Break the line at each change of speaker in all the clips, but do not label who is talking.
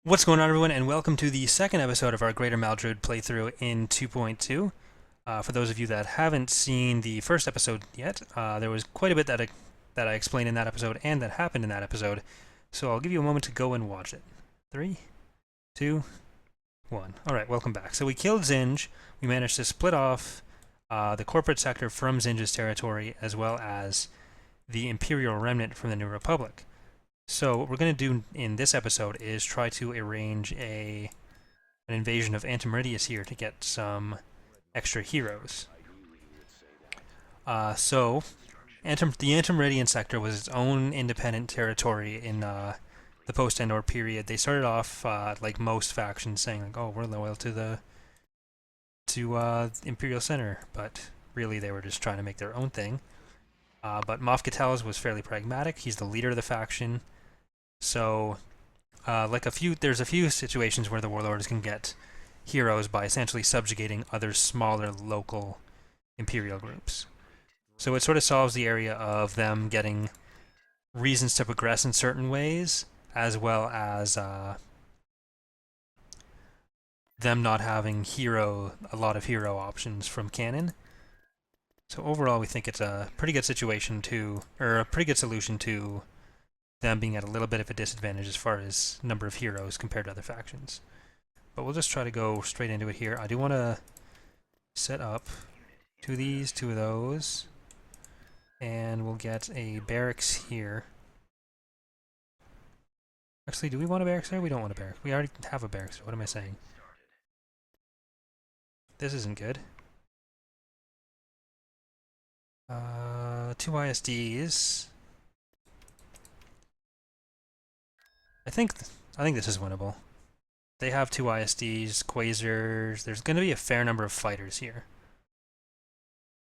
What's going on, everyone, and welcome to the second episode of our Greater Maldrood playthrough in 2.2. For those of you that haven't seen the first episode yet, there was quite a bit that I explained in that episode and that happened in that episode, so I'll give you a moment to go and watch it. 3, 2, 1. Alright, welcome back. So we killed Zsinj. We managed to split off the corporate sector from Zinj's territory, as well as the Imperial Remnant from the New Republic. So what we're going to do in this episode is try to arrange an invasion of Antemeridius here to get some extra heroes. So the Antemeridian sector was its own independent territory in the post-Endor period. They started off like most factions, saying like, "Oh, we're loyal to the Imperial Center," but really they were just trying to make their own thing. But Moff Gittell's was fairly pragmatic. He's the leader of the faction. So, there's a few situations where the Warlords can get heroes by essentially subjugating other smaller local Imperial groups. So it sort of solves the area of them getting reasons to progress in certain ways, as well as them not having a lot of hero options from canon. So overall, we think it's a pretty good situation a pretty good solution to them being at a little bit of a disadvantage as far as number of heroes compared to other factions. But we'll just try to go straight into it here. I do want to set up 2 of these, 2 of those, and we'll get a barracks here. Actually, do we want a barracks there? We don't want a barracks. We already have a barracks. What am I saying? This isn't good. 2 ISDs. I think this is winnable. They have 2 ISDs, Quasars. There's going to be a fair number of fighters here,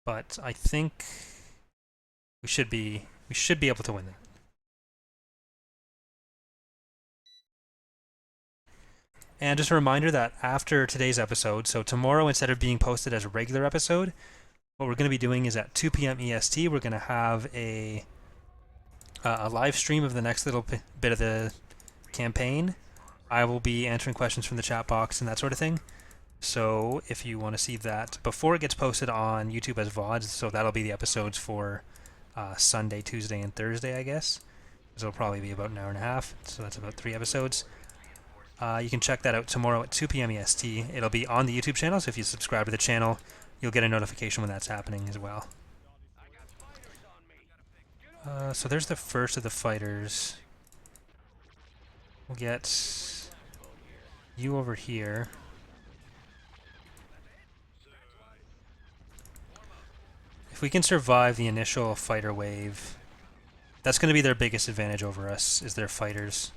but I think we should be able to win that. And just a reminder that after today's episode, so tomorrow, instead of being posted as a regular episode, what we're going to be doing is at 2 p.m. EST, we're going to have a live stream of the next little bit of the campaign. I will be answering questions from the chat box and that sort of thing. So if you want to see that before it gets posted on YouTube as VODs, so that'll be the episodes for Sunday, Tuesday, and Thursday, I guess. So it'll probably be about an hour and a half, so that's about 3 episodes. You can check that out tomorrow at 2 p.m. EST. It'll be on the YouTube channel, so if you subscribe to the channel, you'll get a notification when that's happening as well. So there's the first of the fighters. We'll get you over here. If we can survive the initial fighter wave, that's going to be their biggest advantage over us, is their fighters.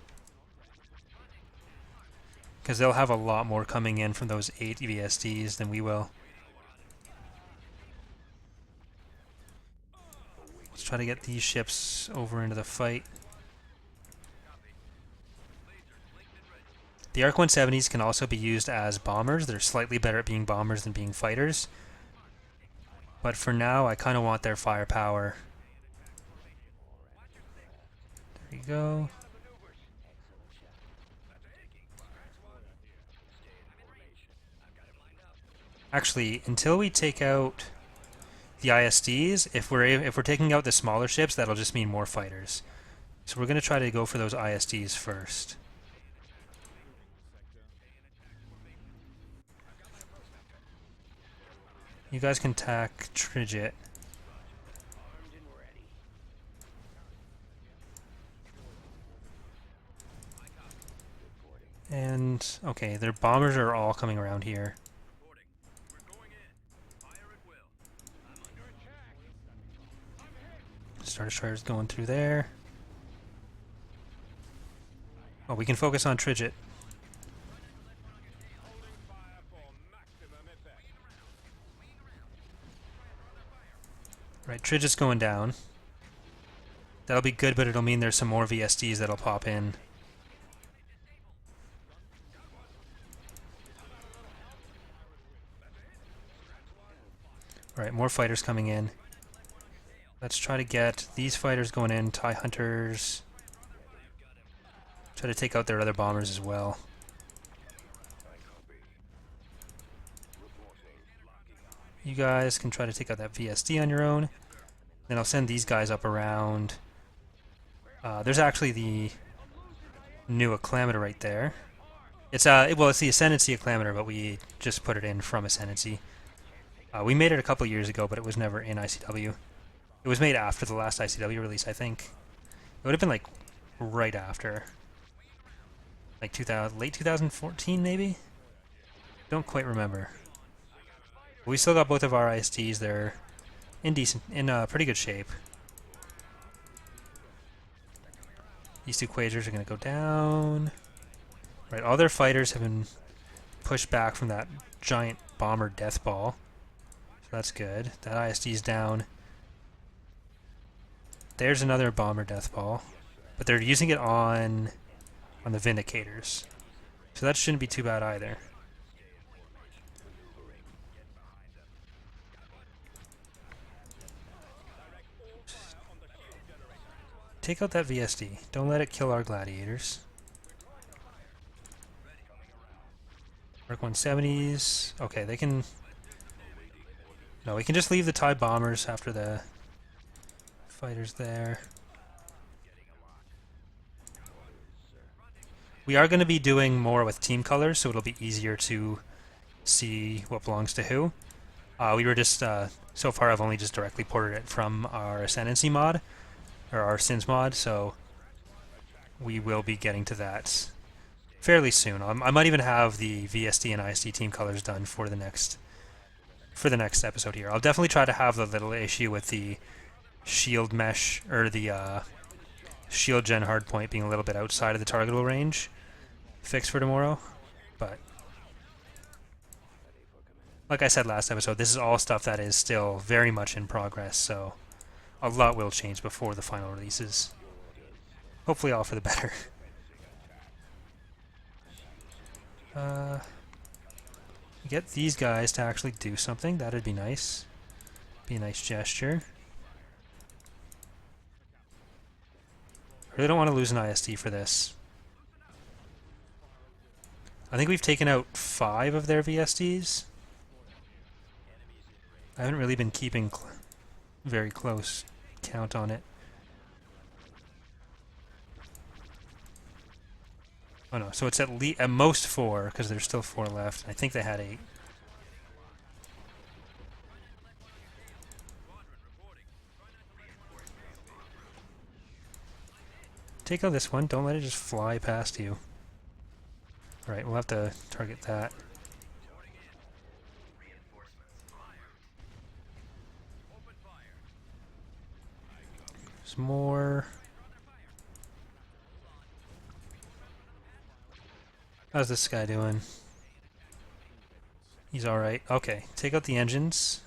Because they'll have a lot more coming in from those 8 VSDs than we will. Let's try to get these ships over into the fight. The Arc 170s can also be used as bombers. They're slightly better at being bombers than being fighters. But for now, I kind of want their firepower. There we go. Actually, until we take out the ISDs, if we're taking out the smaller ships, that'll just mean more fighters. So we're going to try to go for those ISDs first. You guys can attack Tridget. And, okay, their bombers are all coming around here. Star Destroyer's going through there. Oh, we can focus on Tridget. Right, Tridget's going down. That'll be good, but it'll mean there's some more VSDs that'll pop in. Alright, more fighters coming in. Let's try to get these fighters going in, TIE Hunters. Try to take out their other bombers as well. You guys can try to take out that VSD on your own. Then I'll send these guys up around. There's actually the new acclamator right there. It's it's the Ascendancy acclamator, but we just put it in from Ascendancy. We made it a couple years ago, but it was never in ICW. It was made after the last ICW release, I think. It would have been like right after, like late 2014 maybe. Don't quite remember. We still got both of our ISTs. They're in pretty good shape. These two Quasars are going to go down. Right, all their fighters have been pushed back from that giant bomber death ball. So that's good. That ISD's down. There's another bomber death ball. But they're using it on the Vindicators. So that shouldn't be too bad either. Take out that VSD. Don't let it kill our gladiators. Mark 170s. Okay, they can... No, we can just leave the TIE bombers after the fighters there. We are going to be doing more with team colors, so it'll be easier to see what belongs to who. We were just... so far I've only just directly ported it from our Ascendancy mod, or our Zsinj mod, so we will be getting to that fairly soon. I might even have the VSD and ISD team colors done for the next episode here. I'll definitely try to have the little issue with the shield mesh, or the shield gen hardpoint being a little bit outside of the targetable range fixed for tomorrow. But like I said last episode, this is all stuff that is still very much in progress, so a lot will change before the final releases. Hopefully all for the better. Get these guys to actually do something. That'd be nice. Be a nice gesture. I really don't want to lose an ISD for this. I think we've taken out 5 of their VSDs. I haven't really been keeping very close count on it. Oh no, so it's at most 4, because there's still 4 left. I think they had 8. Take out this one, don't let it just fly past you. Alright, we'll have to target that. There's more. How's this guy doing? He's alright. Okay, take out the engines.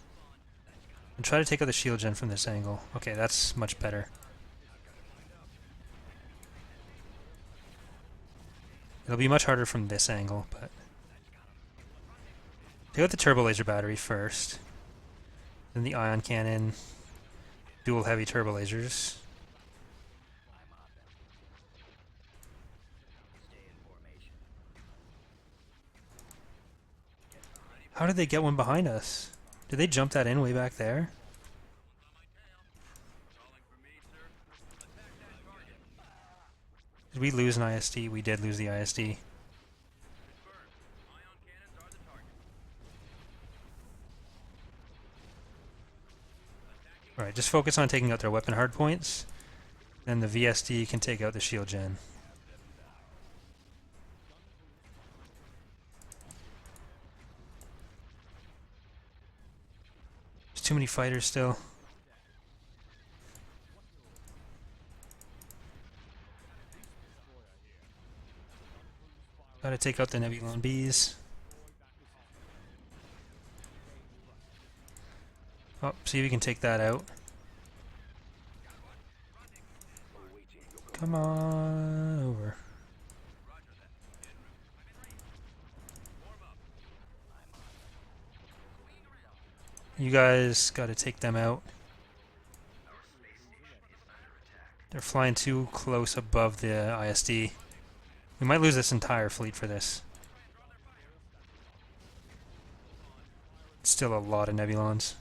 And try to take out the shield gen from this angle. Okay, that's much better. It'll be much harder from this angle, but... Take out the turbo laser battery first. Then the ion cannon. Dual heavy turbo lasers. How did they get one behind us? Did they jump that in way back there? Did we lose an ISD? We did lose the ISD. Alright, just focus on taking out their weapon hardpoints. Then the VSD can take out the shield gen. There's too many fighters still. Gotta take out the Nebulon Bees. Oh, see if we can take that out. Come on over. You guys gotta take them out. They're flying too close above the ISD. We might lose this entire fleet for this. It's still a lot of Nebulons.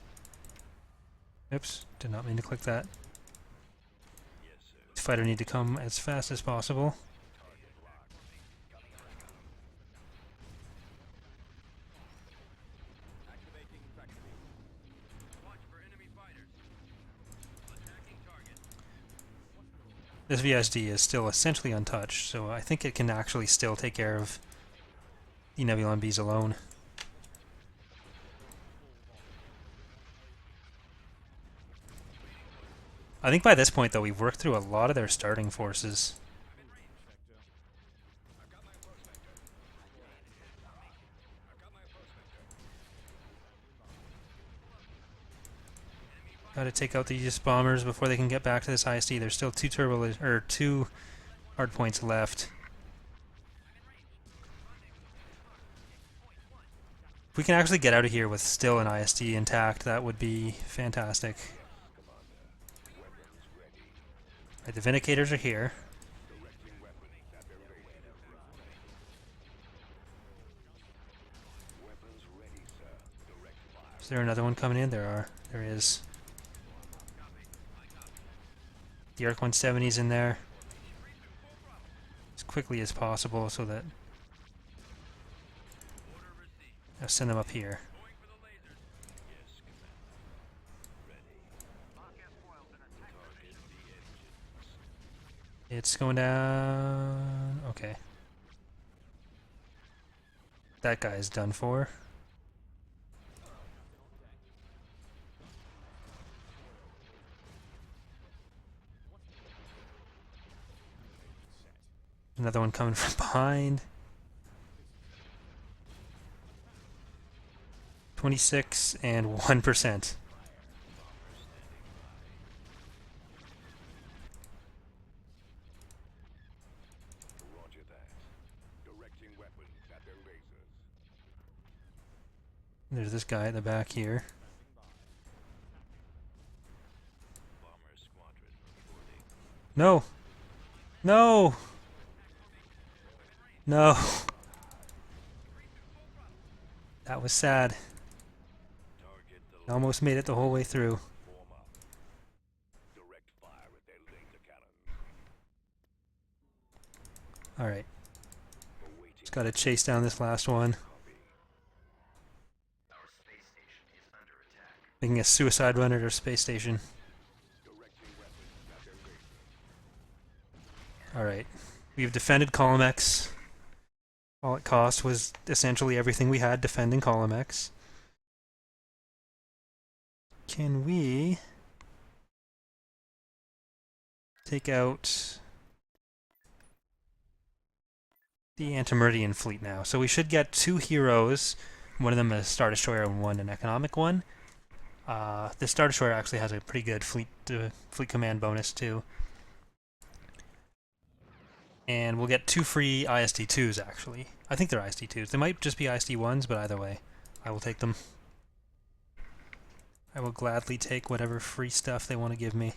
Oops, did not mean to click that. The fighter need to come as fast as possible. This VSD is still essentially untouched, so I think it can actually still take care of the Nebulon Bees alone. I think by this point, though, we've worked through a lot of their starting forces. Gotta take out these bombers before they can get back to this ISD. There's still two hard points left. If we can actually get out of here with still an ISD intact, that would be fantastic. Right, the Vindicators are here. Is there another one coming in? There is. The Arc 170's in there. As quickly as possible so that... I'll send them up here. It's going down... Okay. That guy's done for. Another one coming from behind. 26 and 1%. There's this guy at the back here. No! No! No! That was sad. Almost made it the whole way through. Alright. Just gotta chase down this last one. Making a suicide run at our space station. Alright. We've defended Column X. All it cost was essentially everything we had defending Column X. Can we take out the Antemeridian fleet now? So we should get 2 heroes. One of them a Star Destroyer and one an economic one. The Star Destroyer actually has a pretty good fleet command bonus too. And we'll get 2 free ISD-2s actually. I think they're ISD-2s. They might just be ISD-1s, but either way, I will take them. I will gladly take whatever free stuff they want to give me.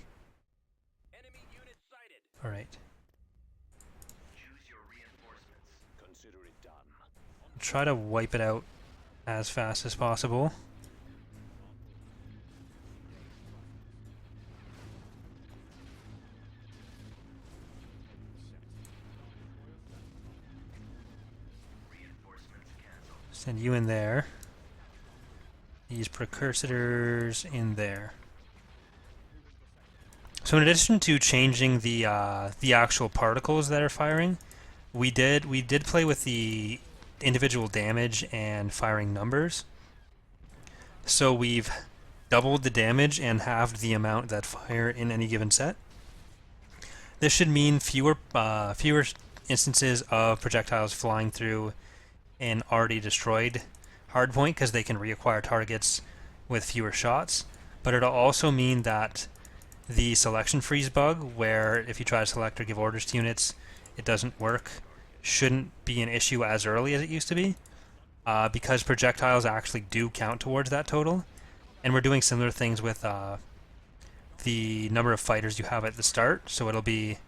Alright. Try to wipe it out as fast as possible. Send you in there. These precursors in there. So in addition to changing the actual particles that are firing, we did play with the individual damage and firing numbers. So we've doubled the damage and halved the amount that fire in any given set. This should mean fewer instances of projectiles flying through an already destroyed hardpoint because they can reacquire targets with fewer shots. But it'll also mean that the selection freeze bug, where if you try to select or give orders to units, it doesn't work, shouldn't be an issue as early as it used to be, because projectiles actually do count towards that total. And we're doing similar things with the number of fighters you have at the start, so it'll be,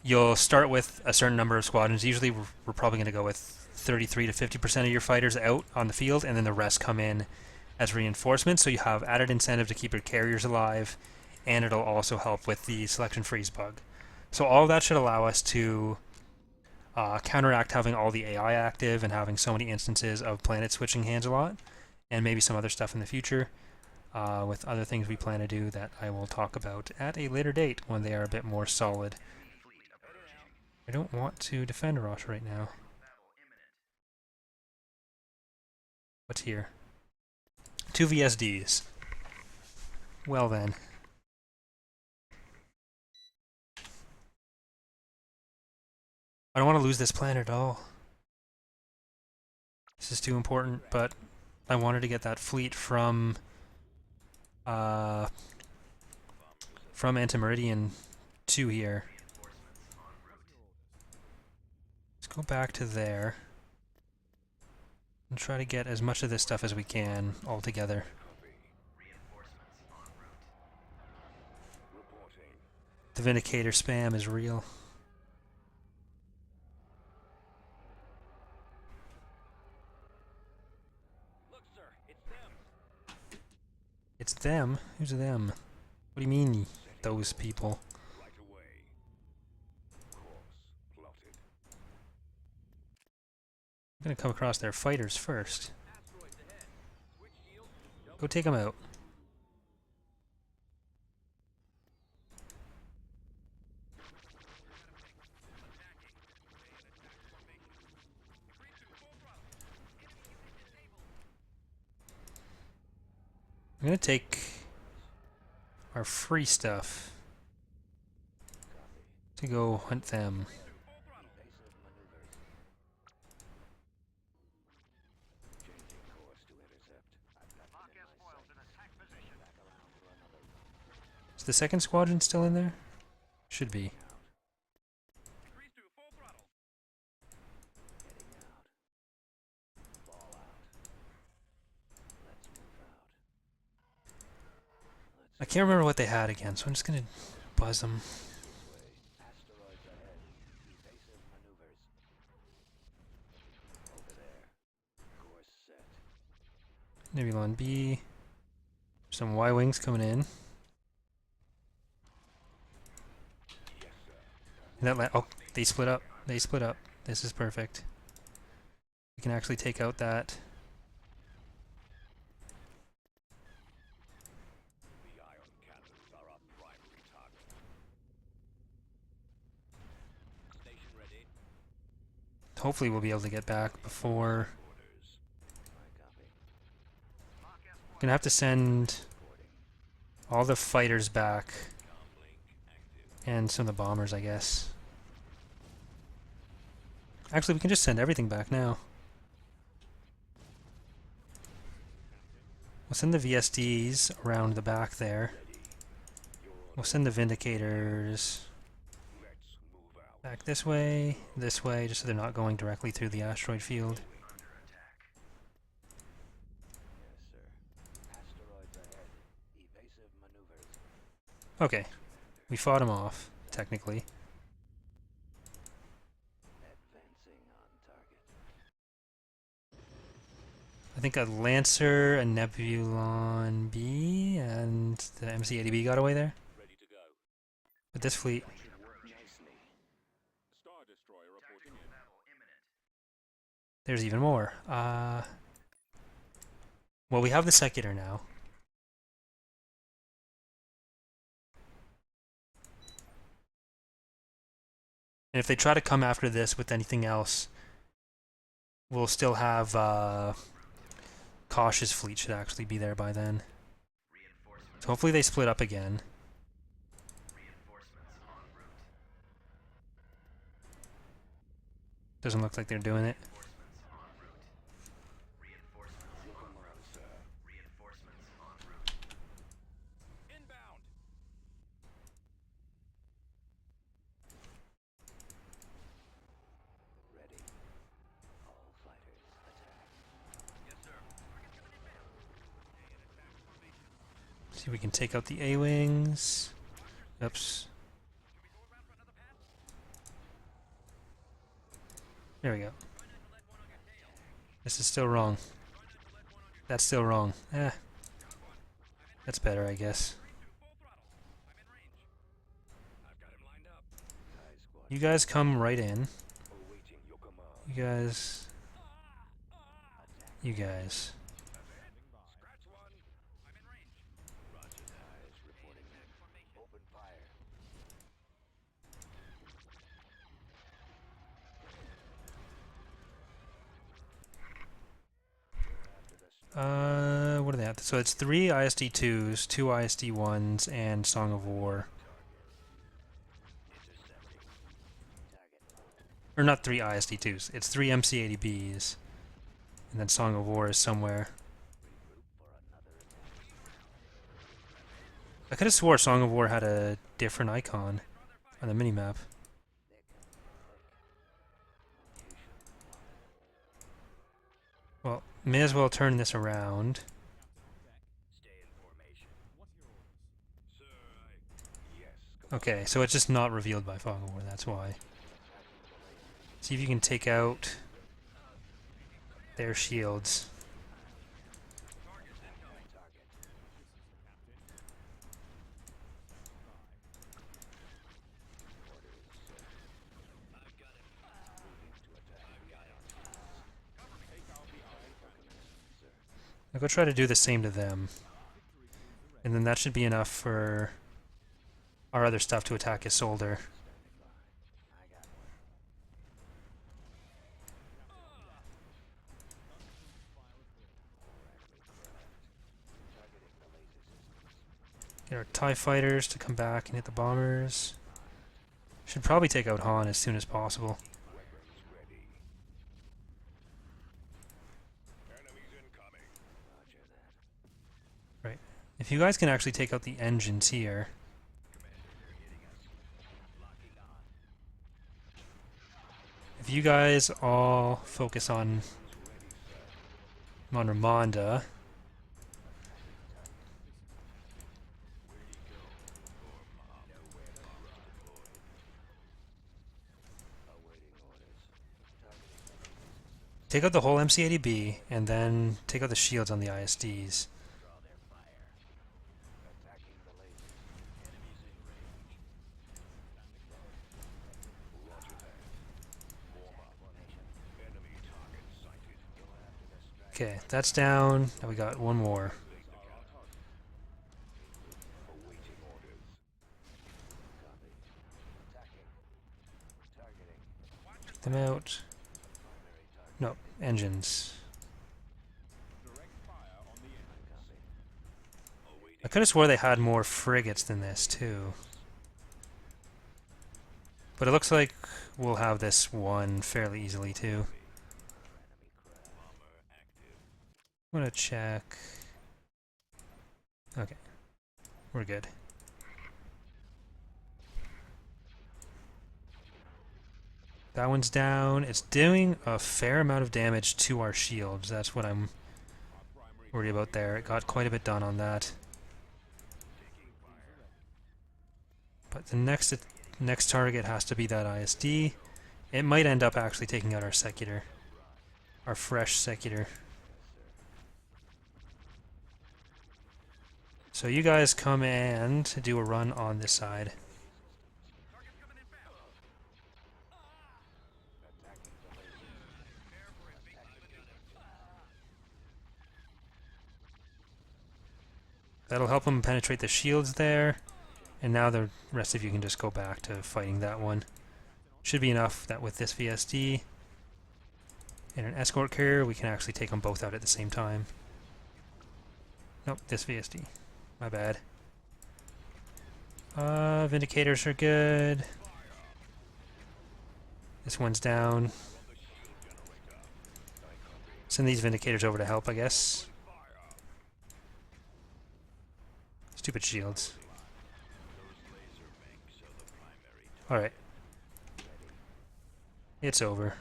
you'll start with a certain number of squadrons. Usually we're probably going to go with 33 to 50% of your fighters out on the field, and then the rest come in as reinforcements, so you have added incentive to keep your carriers alive, and it'll also help with the selection freeze bug. So all of that should allow us to counteract having all the AI active and having so many instances of planet switching hands a lot, and maybe some other stuff in the future with other things we plan to do that I will talk about at a later date when they are a bit more solid. I don't want to defend Rosh right now. What's here? 2 VSDs. Well then. I don't want to lose this planet at all. This is too important, but I wanted to get that fleet from Antemeridian to here. Let's go back to there and try to get as much of this stuff as we can all together. The Vindicator spam is real. It's them? Who's them? What do you mean, those people? I'm gonna come across their fighters first. Go take them out. I'm gonna take our free stuff to go hunt them. Is the second squadron still in there? Should be. I can't remember what they had again, so I'm just gonna buzz them. Nebulon B. Some Y-Wings coming in. And that oh, they split up. They split up. This is perfect. We can actually take out that. Hopefully we'll be able to get back before... Gonna have to send all the fighters back. And some of the bombers, I guess. Actually, we can just send everything back now. We'll send the VSDs around the back there. We'll send the Vindicators back this way, just so they're not going directly through the asteroid field. Okay, we fought him off, technically. I think a Lancer, a Nebulon B, and the MC-80B got away there. With this fleet. There's even more. Well, we have the Secular now. And if they try to come after this with anything else, we'll still have Cautious fleet should actually be there by then. So hopefully they split up again. Doesn't look like they're doing it. See if we can take out the A-Wings. Oops. There we go. This is still wrong. That's still wrong. That's better, I guess. You guys come right in. You guys. You guys. What are they at? So it's 3 ISD2s, 2 ISD1s, and Song of War. Or not 3 ISD2s, it's 3 MC80Bs. And then Song of War is somewhere. I could have swore Song of War had a different icon on the minimap. Well, may as well turn this around. Okay, so it's just not revealed by Fog of War, that's why. See if you can take out their shields. I'll go try to do the same to them. And then that should be enough for our other stuff to attack Isolder. Get our TIE fighters to come back and hit the bombers. Should probably take out Han as soon as possible. Right. If you guys can actually take out the engines here. If you guys all focus on Ramonda. Take out the whole MC80B, and then take out the shields on the ISDs. Okay, that's down. Now we got one more. Get them out. No, engines. I could have swore they had more frigates than this, too. But it looks like we'll have this one fairly easily, too. I'm gonna check. Okay. We're good. That one's down. It's doing a fair amount of damage to our shields. That's what I'm worried about there. It got quite a bit done on that. But the next target has to be that ISD. It might end up actually taking out our Secutor. Our fresh Secutor. So you guys come and do a run on this side. That'll help them penetrate the shields there. And now the rest of you can just go back to fighting that one. Should be enough that with this VSD and an escort carrier, we can actually take them both out at the same time. Nope, this VSD. My bad. Vindicators are good. This one's down. Send these Vindicators over to help, I guess. Stupid shields. Alright. It's over.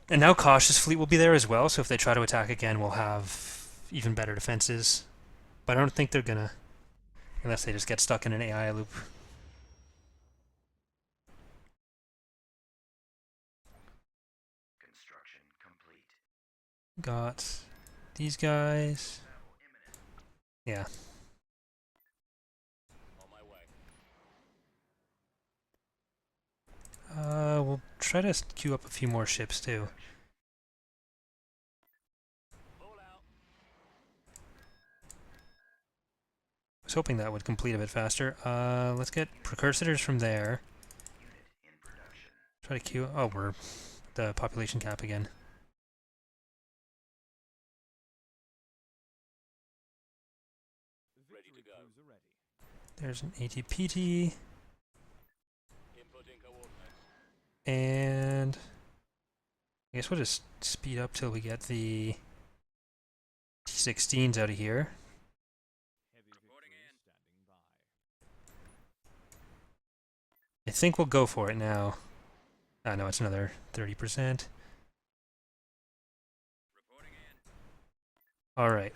And now Cautious Fleet will be there as well, so if they try to attack again, we'll have even better defenses. But I don't think they're gonna, unless they just get stuck in an AI loop. Got these guys. Yeah. We'll try to queue up a few more ships too. I was hoping that would complete a bit faster. Let's get precursors from there. Try to queue. Oh, we're the population cap again. There's an ATPT. And I guess we'll just speed up till we get the T-16s out of here. I think we'll go for it now. Ah, no, it's another 30%. Alright.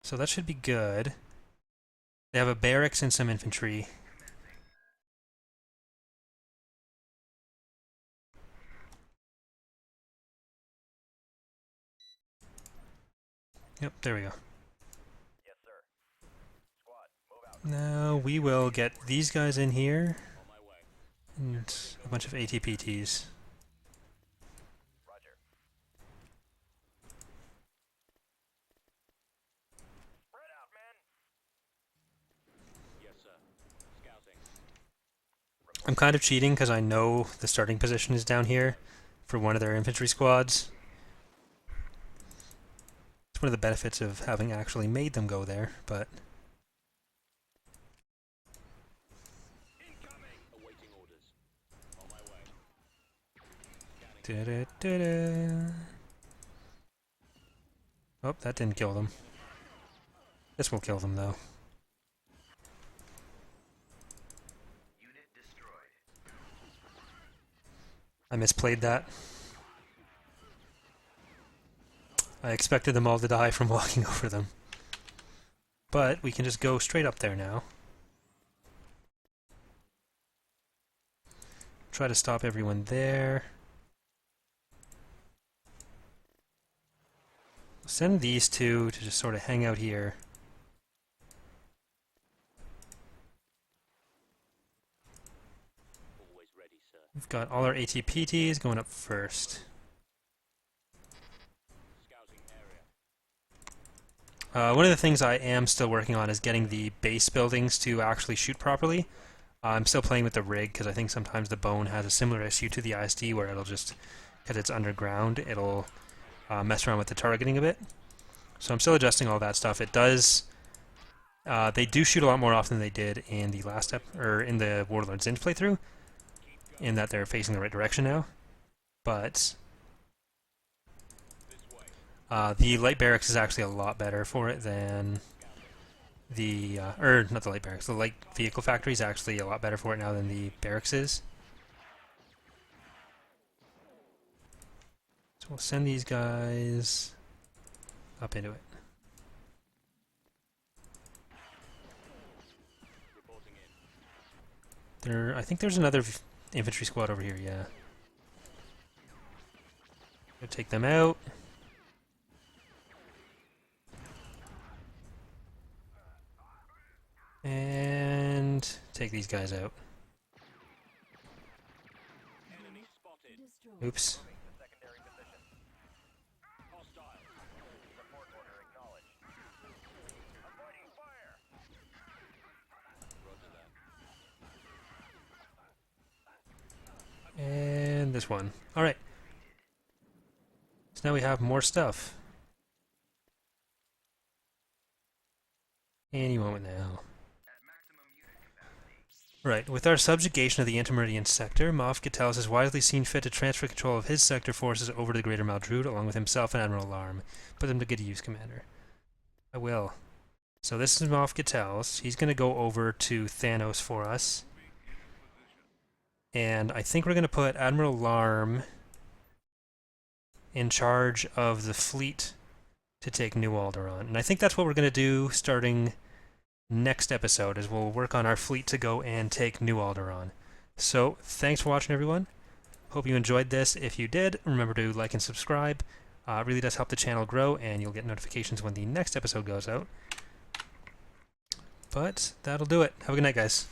So that should be good. They have a barracks and some infantry. Yep, there we go.
Yes, sir. Squad, move out.
Now we will get these guys in here. And a bunch of ATPTs.
Roger. Spread out, men. Yes, sir. Scouting.
I'm kind of cheating because I know the starting position is down here for one of their infantry squads. It's one of the benefits of having actually made them go there, but...
Incoming. Awaiting orders. On my way.
Da-da-da-da. Oh, that didn't kill them. This will kill them, though.
Unit destroyed.
I misplayed that. I expected them all to die from walking over them. But we can just go straight up there now. Try to stop everyone there. Send these two to just sort of hang out here.
Always ready, sir.
We've got all our ATPTs going up first.
Scouting area.
One of the things I am still working on is getting the base buildings to actually shoot properly. I'm still playing with the rig because I think sometimes the Bone has a similar issue to the ISD where it'll just, because it's underground, it'll mess around with the targeting a bit. So I'm still adjusting all that stuff. It does... they do shoot a lot more often than they did in the last in the Warlord Zsinj playthrough, in that they're facing the right direction now. But the light barracks is actually a lot better for it than the not the light barracks. The light vehicle factory is actually a lot better for it now than the barracks is. So we'll send these guys up into it.
Reporting in.
I think there's another infantry squad over here, yeah. Go take them out. And take these guys out.
Enemy spotted.
Oops.
Moving to secondary position. Hostile. Report order acknowledged. Avoiding fire. Roger that.
And this one. Alright. So now we have more stuff. Any moment now.
At maximum unit capacity.
Right, with our subjugation of the Antemeridian sector, Moff Gittels has wisely seen fit to transfer control of his sector forces over to the Greater Maldrood, along with himself and Admiral Larm. Put them to good use, Commander. I will. So this is Moff Gittels. He's going to go over to Thanos for us. And I think we're going to put Admiral Larm in charge of the fleet to take New Alderaan. And I think that's what we're going to do starting next episode, is we'll work on our fleet to go and take New Alderaan. So thanks for watching, everyone. Hope you enjoyed this. If you did, remember to like and subscribe. It really does help the channel grow, and you'll get notifications when the next episode goes out. But that'll do it. Have a good night, guys.